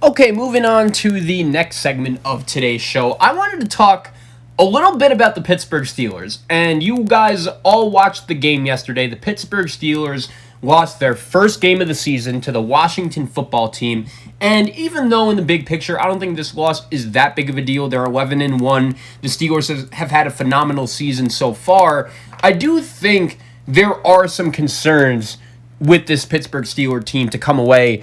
Okay, moving on to the next segment of today's show. I wanted to talk a little bit about the Pittsburgh Steelers. And you guys all watched the game yesterday. The Pittsburgh Steelers lost their first game of the season to the Washington football team. And even though in the big picture, I don't think this loss is that big of a deal. They're 11-1. The Steelers have had a phenomenal season so far. I do think there are some concerns with this Pittsburgh Steelers team to come away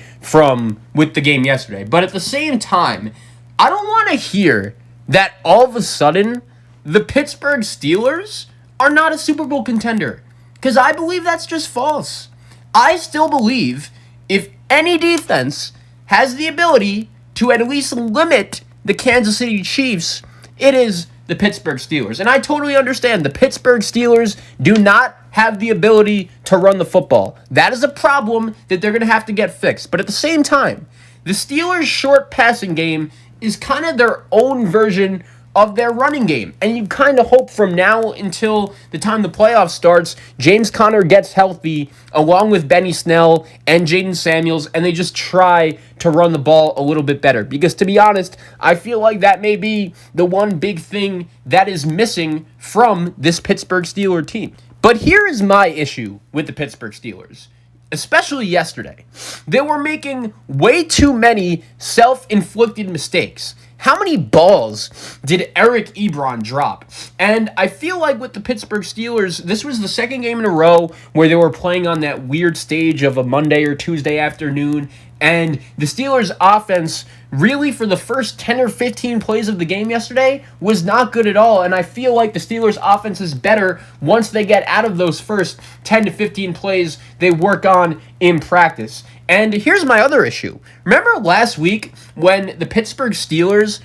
with the game yesterday. But at the same time, I don't want to hear that all of a sudden the Pittsburgh Steelers are not a Super Bowl contender, because I believe that's just false. I still believe if any defense has the ability to at least limit the Kansas City Chiefs, it is the Pittsburgh Steelers. And I totally understand the Pittsburgh Steelers do not have the ability to run the football. That is a problem that they're going to have to get fixed. But at the same time, the Steelers' short passing game is kind of their own version of their running game. And you kind of hope from now until the time the playoffs starts, James Conner gets healthy along with Benny Snell and Jaden Samuels, and they just try to run the ball a little bit better. Because to be honest, I feel like that may be the one big thing that is missing from this Pittsburgh Steelers team. But here is my issue with the Pittsburgh Steelers, especially yesterday. They were making way too many self-inflicted mistakes. How many balls did Eric Ebron drop? And I feel like with the Pittsburgh Steelers, this was the second game in a row where they were playing on that weird stage of a Monday or Tuesday afternoon. And the Steelers' offense, really for the first 10 or 15 plays of the game yesterday, was not good at all. And I feel like the Steelers' offense is better once they get out of those first 10 to 15 plays they work on in practice. And here's my other issue. Remember last week when the Pittsburgh Steelers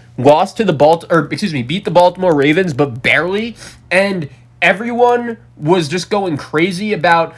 beat the Baltimore Ravens, but barely, and everyone was just going crazy about,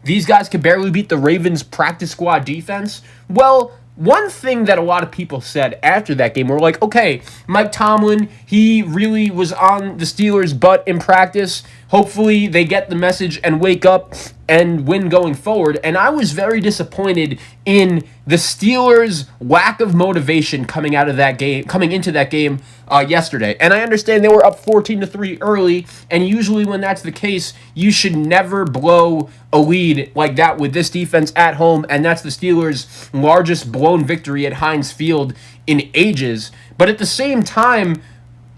these guys could barely beat the Ravens practice squad defense? Well, one thing that a lot of people said after that game were like, okay, Mike Tomlin, he really was on the Steelers' butt in practice. Hopefully they get the message and wake up and win going forward. And I was very disappointed in the Steelers' lack of motivation coming into that game yesterday. And I understand they were up 14-3 early, and usually when that's the case, you should never blow a lead like that with this defense at home, and that's the Steelers' largest blown victory at Heinz Field in ages. But at the same time,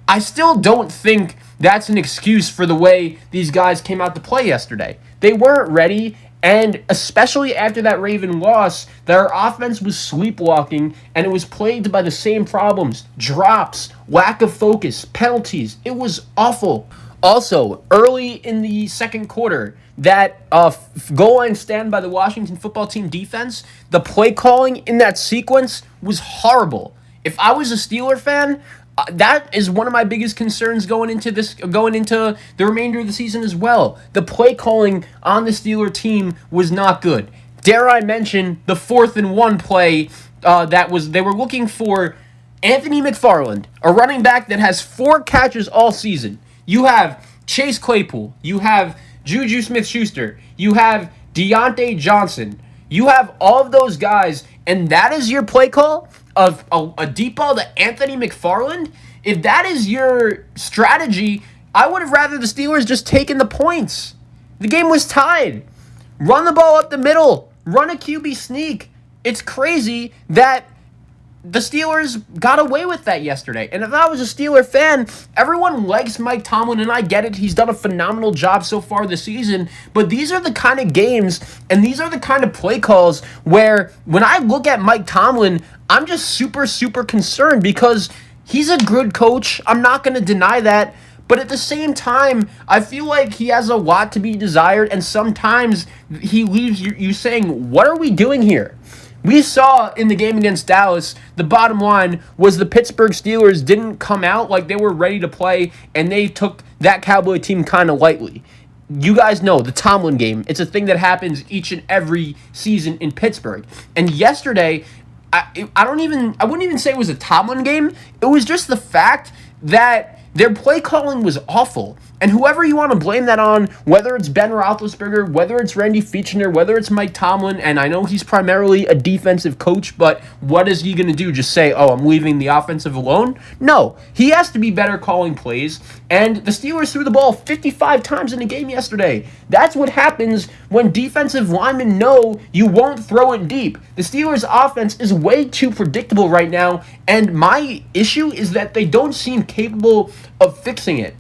I still don't think that's an excuse for the way these guys came out to play yesterday. They weren't ready, and especially after that Raven loss, their offense was sleepwalking, and it was plagued by the same problems: drops, lack of focus, penalties. It was awful. Also, early in the second quarter, that goal line stand by the Washington football team defense, the play calling in that sequence was horrible. If I was a Steeler fan, that is one of my biggest concerns going into the remainder of the season as well. The play calling on the Steeler team was not good. Dare I mention the 4th-and-1 play they were looking for Anthony McFarland, a running back that has 4 catches all season. You have Chase Claypool, you have Juju Smith-Schuster, you have Deontay Johnson, you have all of those guys, and that is your play call of a deep ball to Anthony McFarland? If that is your strategy, I would have rather the Steelers just taken the points. The game was tied. Run the ball up the middle. Run a QB sneak. It's crazy that the Steelers got away with that yesterday. And if I was a Steeler fan, everyone likes Mike Tomlin, and I get it. He's done a phenomenal job so far this season. But these are the kind of games, and these are the kind of play calls where when I look at Mike Tomlin, I'm just super, super concerned because he's a good coach. I'm not going to deny that. But at the same time, I feel like he has a lot to be desired, and sometimes he leaves you saying, what are we doing here? We saw in the game against Dallas, the bottom line was the Pittsburgh Steelers didn't come out like they were ready to play, and they took that Cowboy team kind of lightly. You guys know the Tomlin game. It's a thing that happens each and every season in Pittsburgh. And yesterday, I wouldn't even say it was a Tomlin game. It was just the fact that Their play calling was awful. And whoever you want to blame that on, whether it's Ben Roethlisberger, whether it's Randy Fichtner, whether it's Mike Tomlin, and I know he's primarily a defensive coach, but what is he going to do? Just say, oh, I'm leaving the offensive alone? No, he has to be better calling plays. And the Steelers threw the ball 55 times in a game yesterday. That's what happens when defensive linemen know you won't throw it deep. The Steelers' offense is way too predictable right now, and my issue is that they don't seem capable of fixing it.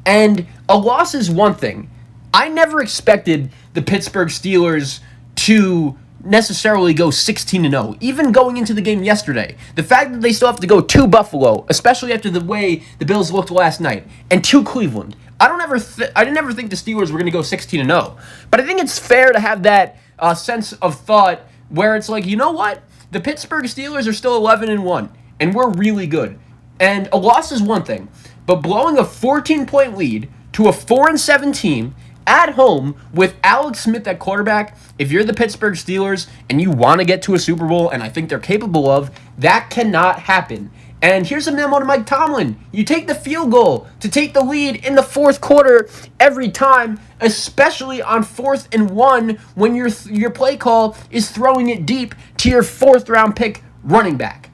And a loss is one thing. I never expected the Pittsburgh Steelers to necessarily go 16-0, even going into the game yesterday. The fact that they still have to go to Buffalo, especially after the way the Bills looked last night, and to Cleveland. I didn't ever think the Steelers were going to go 16-0. But I think it's fair to have that sense of thought where it's like, you know what? The Pittsburgh Steelers are still 11-1, and we're really good. And a loss is one thing. But blowing a 14-point lead to a 4-7 team at home with Alex Smith at quarterback, if you're the Pittsburgh Steelers and you want to get to a Super Bowl, and I think they're capable of, that cannot happen. And here's a memo to Mike Tomlin. You take the field goal to take the lead in the fourth quarter every time, especially on 4th and 1 when your play call is throwing it deep to your 4th-round pick running back.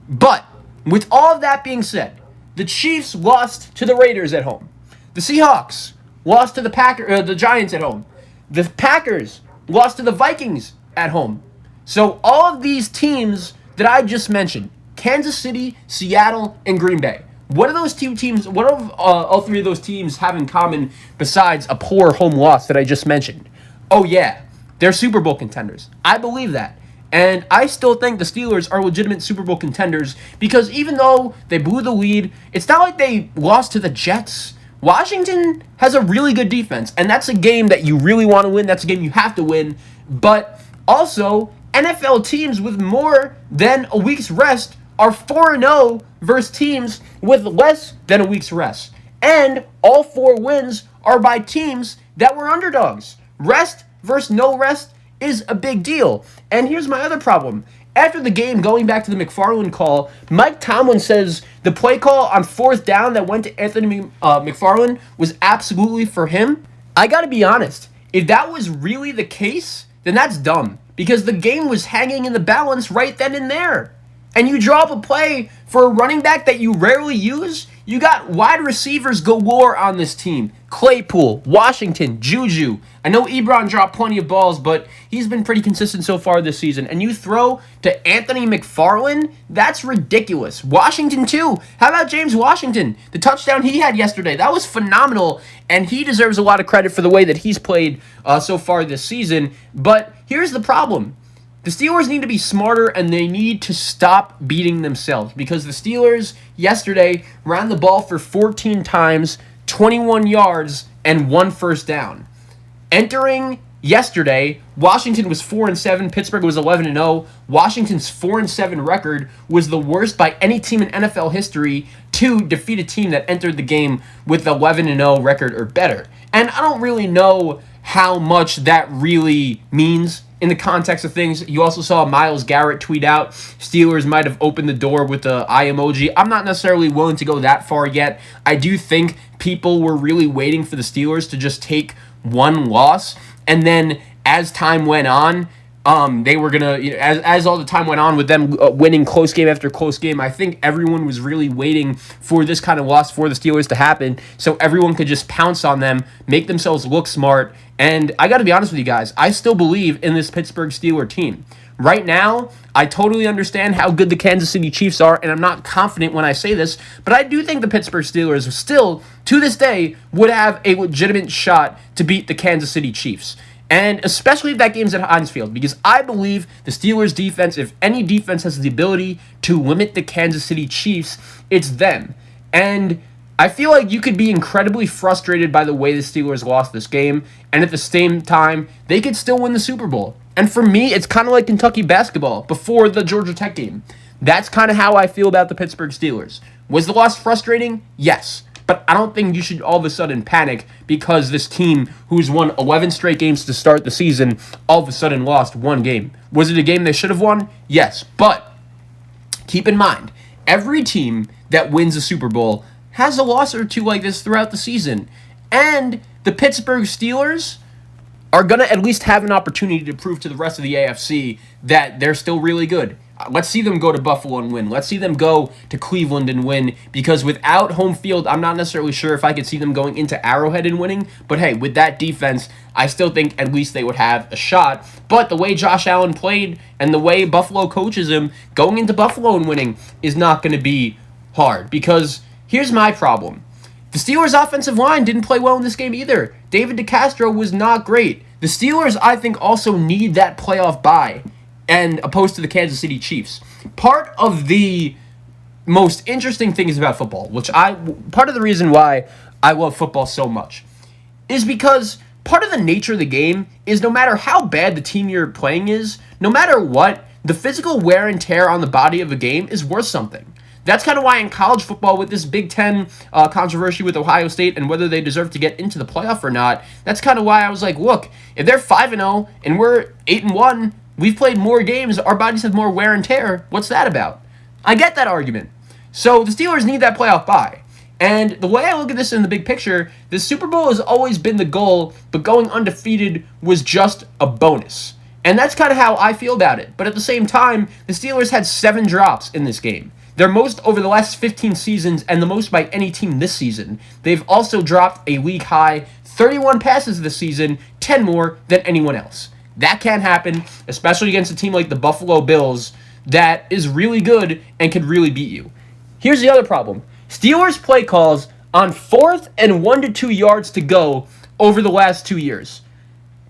But with all of that being said, the Chiefs lost to the Raiders at home. The Seahawks lost to the Giants at home. The Packers lost to the Vikings at home. So all of these teams that I just mentioned, Kansas City, Seattle, and Green Bay, what do those two teams, what do all three of those teams have in common besides a poor home loss that I just mentioned? Oh yeah, they're Super Bowl contenders. I believe that. And I still think the Steelers are legitimate Super Bowl contenders because even though they blew the lead, it's not like they lost to the Jets. Washington has a really good defense, and that's a game that you really want to win. That's a game you have to win. But also, NFL teams with more than a week's rest are 4-0 versus teams with less than a week's rest. And all 4 wins are by teams that were underdogs. Rest versus no rest is a big deal. And here's my other problem. After the game, going back to the McFarland call, Mike Tomlin says the play call on 4th down that went to Anthony McFarland was absolutely for him. I gotta be honest. If that was really the case, then that's dumb. Because the game was hanging in the balance right then and there. And you draw up a play for a running back that you rarely use. You got wide receivers galore on this team. Claypool, Washington, Juju. I know Ebron dropped plenty of balls, but he's been pretty consistent so far this season. And you throw to Anthony McFarland? That's ridiculous. Washington, too. How about James Washington? The touchdown he had yesterday, that was phenomenal, and he deserves a lot of credit for the way that he's played so far this season. But here's the problem. The Steelers need to be smarter, and they need to stop beating themselves because the Steelers yesterday ran the ball for 14 times, 21 yards, and 1 first down. Entering yesterday, Washington was 4-7, Pittsburgh was 11-0. Washington's 4-7 record was the worst by any team in NFL history to defeat a team that entered the game with 11-0 record or better. And I don't really know how much that really means in the context of things. You also saw Myles Garrett tweet out Steelers might have opened the door with the eye emoji. I'm not necessarily willing to go that far yet. I do think people were really waiting for the Steelers to just take one loss, and then as time went on, they were gonna, as all the time went on with them winning close game after close game, I think everyone was really waiting for this kind of loss for the Steelers to happen so everyone could just pounce on them, make themselves look smart. And I got to be honest with you guys, I still believe in this Pittsburgh Steelers team. Right now, I totally understand how good the Kansas City Chiefs are, and I'm not confident when I say this, but I do think the Pittsburgh Steelers still, to this day, would have a legitimate shot to beat the Kansas City Chiefs. And especially if that game's at Heinz Field, because I believe the Steelers' defense, if any defense has the ability to limit the Kansas City Chiefs, it's them. And I feel like you could be incredibly frustrated by the way the Steelers lost this game, and at the same time, they could still win the Super Bowl. And for me, it's kind of like Kentucky basketball before the Georgia Tech game. That's kind of how I feel about the Pittsburgh Steelers. Was the loss frustrating? Yes. But I don't think you should all of a sudden panic because this team, who's won 11 straight games to start the season, all of a sudden lost one game. Was it a game they should have won? Yes. But keep in mind, every team that wins a Super Bowl has a loss or two like this throughout the season. And the Pittsburgh Steelers are going to at least have an opportunity to prove to the rest of the AFC that they're still really good. Let's see them go to Buffalo and win. Let's see them go to Cleveland and win, because without home field, I'm not necessarily sure if I could see them going into Arrowhead and winning. But hey, with that defense, I still think at least they would have a shot. But the way Josh Allen played and the way Buffalo coaches him, going into Buffalo and winning is not going to be hard. Because here's my problem. The Steelers' offensive line didn't play well in this game either. David DeCastro was not great. The Steelers, I think, also need that playoff bye, and opposed to the Kansas City Chiefs. Part of the most interesting things about football, part of the reason why I love football so much, is because part of the nature of the game is no matter how bad the team you're playing is, no matter what, the physical wear and tear on the body of a game is worth something. That's kind of why in college football, with this Big Ten controversy with Ohio State and whether they deserve to get into the playoff or not, that's kind of why I was like, look, if they're 5-0 and we're 8-1, we've played more games, our bodies have more wear and tear, what's that about? I get that argument. So the Steelers need that playoff bye. And the way I look at this in the big picture, the Super Bowl has always been the goal, but going undefeated was just a bonus. And that's kind of how I feel about it. But at the same time, the Steelers had 7 drops in this game. Their most over the last 15 seasons, and the most by any team this season. They've also dropped a league high 31 passes this season, 10 more than anyone else. That can't happen, especially against a team like the Buffalo Bills that is really good and could really beat you. Here's the other problem. Steelers play calls on 4th and 1 to 2 yards to go over the last 2 years.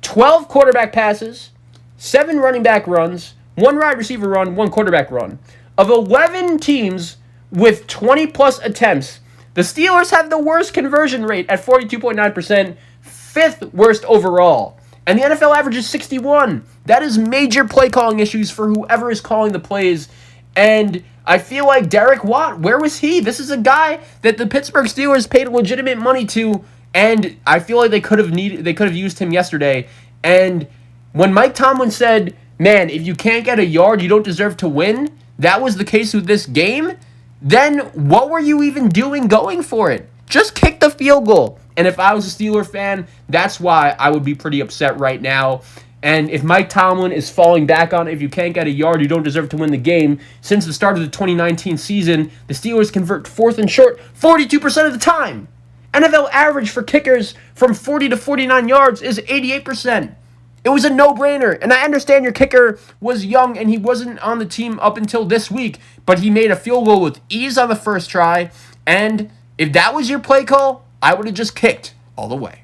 12 quarterback passes, 7 running back runs, 1 wide receiver run, 1 quarterback run. Of 11 teams with 20-plus attempts, the Steelers have the worst conversion rate at 42.9%, 5th worst overall. And the NFL average is 61. That is major play calling issues for whoever is calling the plays. And I feel like Derek Watt, where was he? This is a guy that the Pittsburgh Steelers paid legitimate money to, and I feel like they could have used him yesterday. And when Mike Tomlin said, man, if you can't get a yard, you don't deserve to win, that was the case with this game, then what were you even doing going for it? Just kick the field goal. And if I was a Steeler fan, that's why I would be pretty upset right now. And if Mike Tomlin is falling back on, if you can't get a yard, you don't deserve to win the game. Since the start of the 2019 season, the Steelers convert 4th and short 42% of the time. NFL average for kickers from 40 to 49 yards is 88%. It was a no-brainer, and I understand your kicker was young and he wasn't on the team up until this week, but he made a field goal with ease on the first try, and if that was your play call, I would have just kicked all the way.